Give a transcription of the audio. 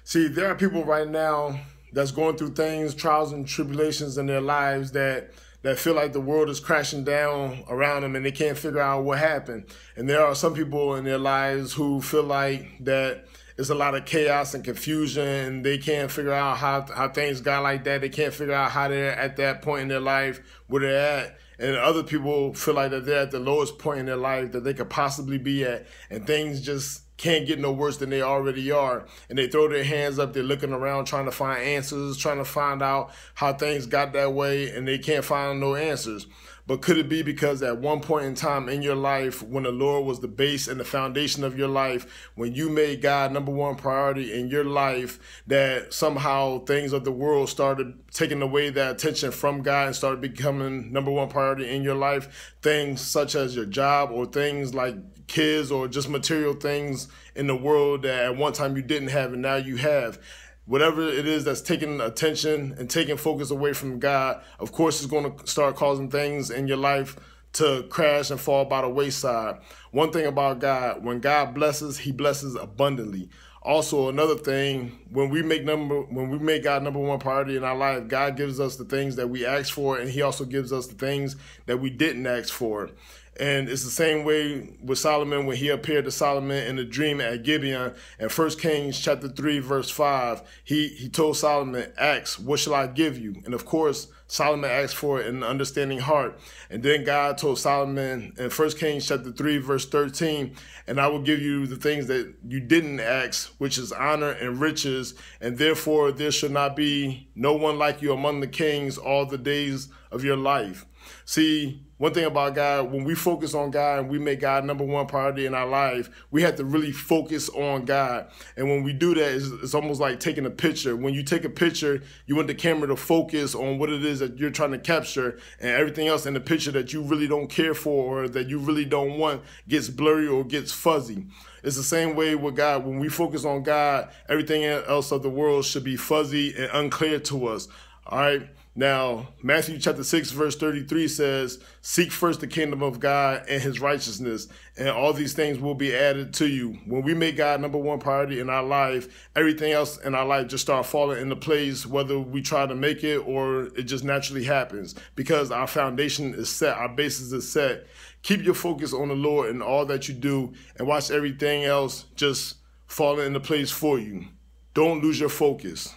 See, there are people right now that's going through things, trials and tribulations in their lives that feel like the world is crashing down around them and they can't figure out what happened. And there are some people in their lives who feel like that it's a lot of chaos and confusion and they can't figure out how things got like that. They can't figure out how they're at that point in their life where they're at. And other people feel like that they're at the lowest point in their life that they could possibly be at, and things just can't get no worse than they already are. And they throw their hands up, they're looking around trying to find answers, trying to find out how things got that way, and they can't find no answers. But could it be because at one point in time in your life, when the Lord was the base and the foundation of your life, when you made God number one priority in your life, that somehow things of the world started taking away that attention from God and started becoming number one priority in your life? Things such as your job or things like kids or just material things in the world that at one time you didn't have and now you have. Whatever it is that's taking attention and taking focus away from God, of course, is going to start causing things in your life to crash and fall by the wayside. One thing about God, when God blesses, he blesses abundantly. Also, another thing, when we make God number one priority in our life, God gives us the things that we ask for, and he also gives us the things that we didn't ask for. And it's the same way with Solomon when he appeared to Solomon in a dream at Gibeon. In 1 Kings chapter 3, verse 5, he told Solomon, ask, what shall I give you? And of course, Solomon asked for it in an understanding heart. And then God told Solomon in 1 Kings chapter 3, verse 13, and I will give you the things that you didn't ask, which is honor and riches, and therefore there shall not be no one like you among the kings all the days of your life. See, one thing about God, when we focus on God and we make God number one priority in our life, we have to really focus on God. And when we do that, it's almost like taking a picture. When you take a picture, you want the camera to focus on what it is that you're trying to capture, and everything else in the picture that you really don't care for or that you really don't want gets blurry or gets fuzzy. It's the same way with God. When we focus on God, everything else of the world should be fuzzy and unclear to us. All right. Now, Matthew chapter 6, verse 33 says, seek first the kingdom of God and his righteousness, and all these things will be added to you. When we make God number one priority in our life, everything else in our life just start falling into place, whether we try to make it or it just naturally happens, because our foundation is set, our basis is set. Keep your focus on the Lord in all that you do, and watch everything else just fall into place for you. Don't lose your focus.